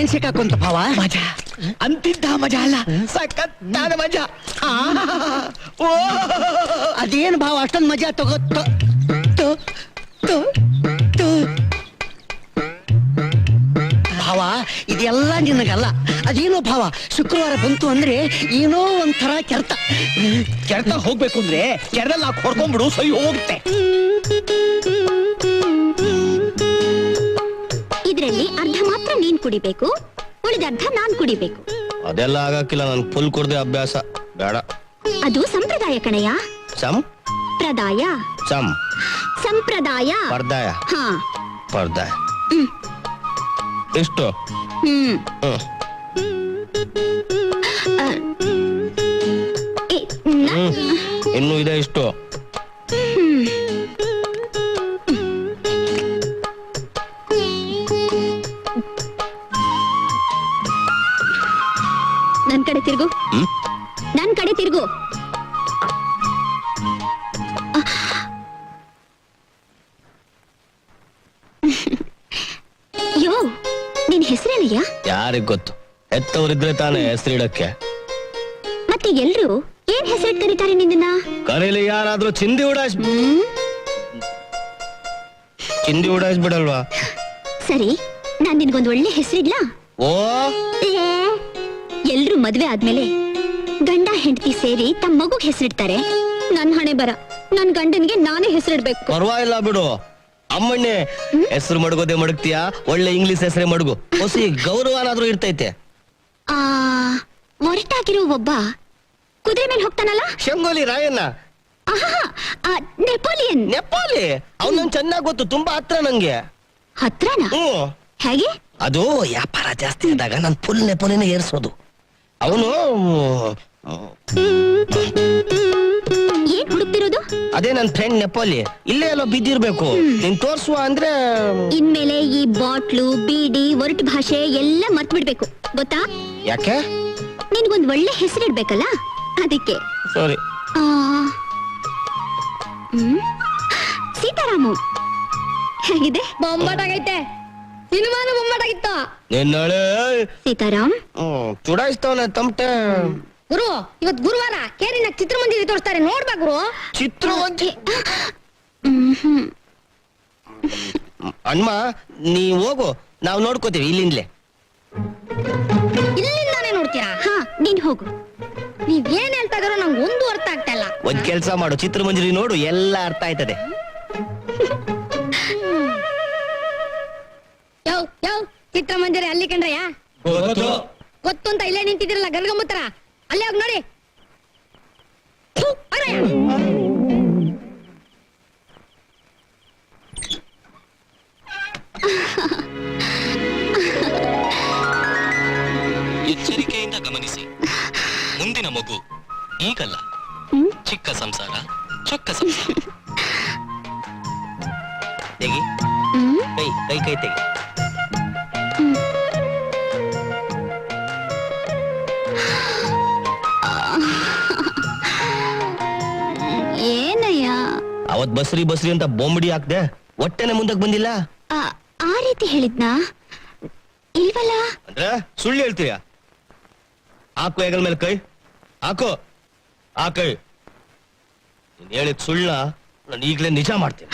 ಏನ್ ಸಿಕ್ಕಾಕೊಂತ ಭಾವ? ಮಜಾ ಅಂತಿದ್ದ ಮಜಾ ಅಲ್ಲ, ಸಖತ್ತಾದ ಮಜಾ. ಓ ಅದೇನ್ ಭಾವ ಅಷ್ಟೊಂದ್ ಮಜಾ ತಗೋತ? ಭಾವ ಇದೆಲ್ಲ ನಿನಗಲ್ಲ. ಅದೇನೋ ಭಾವ, ಶುಕ್ರವಾರ ಬಂತು ಅಂದ್ರೆ ಏನೋ ಒಂಥರ ಕೆರೆತ ಹೋಗ್ಬೇಕು ಅಂದ್ರೆ ಕೆರೆದಲ್ಲಿ ನಾವು ಹೊಡ್ಕೊಂಡ್ಬಿಡು, ಸೈ ಹೋಗುತ್ತೆ. ಇದ್ರಲ್ಲಿ ಅರ್ಧ ಮಾತ್ರ ನೀನ್ ಕುಡಿಬೇಕು, ಉಳಿದ ಅರ್ಧ ನಾನ್ ಕುಡಿಬೇಕು. ಅದೆಲ್ಲ ಆಗಕ್ಕಿಲ್ಲ, ನನ್ ಫುಲ್ ಕುಡ್ದೆ ಅಭ್ಯಾಸ ಬೇಡ. ಅದು ಸಂಪ್ರದಾಯ ಕಣಯ್ಯ. ಪ್ರದಾಯ ಸಂಪ್ರದಾಯ. ಪರ್ದಾಯ ಹಾ ಪರ್ದಾಯ. ಎಷ್ಟು? ಇನ್ನು ಇದೆ ಇಷ್ಟು. ನನ್ ಕಡೆ ತಿರುಗು, ನನ್ ಕಡೆ ತಿರುಗು. ಯೋ, ನಿನ್ ಹೆಸರೇನಯ್ಯ? ಯಾರಿಗ್ ಗೊತ್ತು, ಹೆತ್ತವರಿದ್ರೆ ತಾನೇ ಹೆಸರಿಡಕ್ಕೆ. ಮತ್ತೆ ಎಲ್ರು ಏನ್ ಹೆಸರಿಟ್ ಕರೀತಾರೆ ನಿನ್ನ? ಕರೀಲಿ, ಯಾರಾದ್ರೂ ಚಿಂದಿ ಉಡಾಯಿಸ್ಬಿಡಲ್ವಾ? ಸರಿ, ನಾನ್ ನಿನ್ಗೊಂದ್ ಒಳ್ಳೆ ಹೆಸರಿಡ್ಲಾ? ಓ, ಎಲ್ರು ಮದ್ವೆ ಆದ್ಮೇಲೆ ಗಂಡ ಹೆಂಡತಿ ಸೇರಿ ತಮ್ಮ ಮಗುಗ್ ಹೆಸರಿಡ್ತಾರೆ. ನನ್ ಹಣೆ ಬರ, ನನ್ ಗಂಡನ್ಗೆ ನಾನೇ ಹೆಸರಿಡ್ಬೇಕು. ಪರವಾಗಿಲ್ಲ ಬಿಡು, ಅಮ್ಮಣ್ಣೆ ಹೆಸರು ಮಡಗೋದೇ ಮಡಗ್ತೀಯಾ, ಒಳ್ಳೆ ಇಂಗ್ಲಿಷ್ ಹೆಸರೇ ಮಡಗು, ಹೊಸಿ ಗೌರವನಾದ್ರೂ ಇರ್ತೈತೆ. ಹೊರಟಾಗಿರೋ ಒಬ್ಬ ಕುದುರೆ ಮೇಲೆ ಹೋಗ್ತಾನಲ್ಲ, ಶಂಗೋಲಿ ರಾಯಣ್ಣ. ನೆಪೋಲಿಯನ್. ನೆಪಾಲಿ ಅವನ್ ಚೆನ್ನಾಗ್ ಗೊತ್ತು, ತುಂಬಾ ಹತ್ರ ನಂಗೆ. ಹತ್ರನಾ? ಹೇಗೆ? ಅದು ವ್ಯಾಪಾರ ಜಾಸ್ತಿ ಆದಾಗ ನಾನು ಫುಲ್ ನೆಪೋಲಿಯನ್ ಏರ್ಸೋದು. ಅವನು ಏನ್ ಹುಡುಕ್ತಿರೋದು? ಅದೇ ನನ್ ಫ್ರೆಂಡ್ ನೆಪೋಲಿ, ಇಲ್ಲೇ ಎಲ್ಲೋ ಬಿದ್ದಿರ್ಬೇಕು, ನೀನ್ ತೋರ್ಸುವ ಅಂದ್ರೆ. ಇನ್ಮೇಲೆ ಈ ಬಾಟ್ಲು ಬೀಡಿ ಒರಟು ಭಾಷೆ ಎಲ್ಲ ಮರ್ತ್ ಬಿಡ್ಬೇಕು, ಗೊತ್ತಾ? ಯಾಕೆ? ನಿನ್ಗೊಂದ್ ಒಳ್ಳೆ ಹೆಸರಿಡ್ಬೇಕಲ್ಲ, ಅದಕ್ಕೆ. ಸಾರಿ. ಸೀತಾರಾಮು ಹೇಗಿದೆ? ಬೊಂಬಾಟಾಗೈತೆ. ಸಿನಿಮಾನು ಬೊಂಬಾಟಾಗಿತ್ತು. ನಿನ್ನಳೆ ಸೀತಾರಾಮ್ ಚುಡಾಯಿಸ್ತವನ ತಮಟೆ. ಗುರು, ಇವತ್ ಗುರುವಾರ ಕೇರಿನ ಚಿತ್ರಮಂದಿರ ತೋರಿಸ್ತಾರೆ, ನೋಡ್ಬಾ ಗುರು. ಚಿತ್ರಮಂದಿರ? ಅಣ್ಣ ನೀ ಹೋಗು, ನಾವ್ ನೋಡ್ಕೋತೀವಿ ಇಲ್ಲಿಂದಲೇ. ಇಲ್ಲಿಂದಾನೇ ನೋಡ್ತೀರಾ? ಹಾ, ನೀನ್ ಹೋಗು. ನೀವ್ ಏನ್ ಹೇಳ್ತಾ ಇದಾರೋ ನಂಗೆ ಒಂದು ಅರ್ಥ ಆಗ್ತಾ ಇಲ್ಲ. ಒಂದ್ ಕೆಲ್ಸ ಮಾಡು, ಚಿತ್ರಮಂದಿರ ನೋಡು, ಎಲ್ಲ ಅರ್ಥ ಆಯ್ತದೆ. ಚಿತ್ರಮಂದಿರ ಅಲ್ಲಿ ಕಂಡ್ರಯ್ಯ? ಗೊತ್ತು ಅಂತ ಇಲ್ಲೇ ನಿಂತಿದ್ದೀರಲ್ಲ ಗರ್ಗಮೂತ್ರ, ಅಲ್ಲೇ ಹೋಗಿ ನೋಡಿ. ಎಚ್ಚರಿಕೆಯಿಂದ ಗಮನಿಸಿ, ಮುಂದಿನ ಮಗು ಈಗಲ್ಲ, ಚಿಕ್ಕ ಸಂಸಾರ ಚೊಕ್ಕ ಸಂಸಾರ. ತೆಗಿ ಕೈ ಕೈ ಕೈ ತೆಗಿ. ಏನಯ್ಯ ಅವತ್ ಬಸ್ರಿ ಬಸ್ರಿ ಅಂತ ಬೊಂಬಡಿ ಹಾಕ್ದೆ, ಹೊಟ್ಟೆನೆ ಮುಂದಕ್ ಬಂದಿಲ್ಲ. ಆ ರೀತಿ ಹೇಳಿದ್ನಾ? ಇಲ್ವಲ್ಲ. ಅಂದ್ರೆ ಸುಳ್ಳು ಹೇಳ್ತೀಯ? ಹಾಕು ಹೆಗಲ್ ಮೇಲೆ ಕೈ ಹಾಕು, ಆ ಕೈ. ನೀನ್ ಹೇಳಿದ್ ಸುಳ್ಳ ನಾನು ಈಗ್ಲೇ ನಿಜ ಮಾಡ್ತೀನಿ.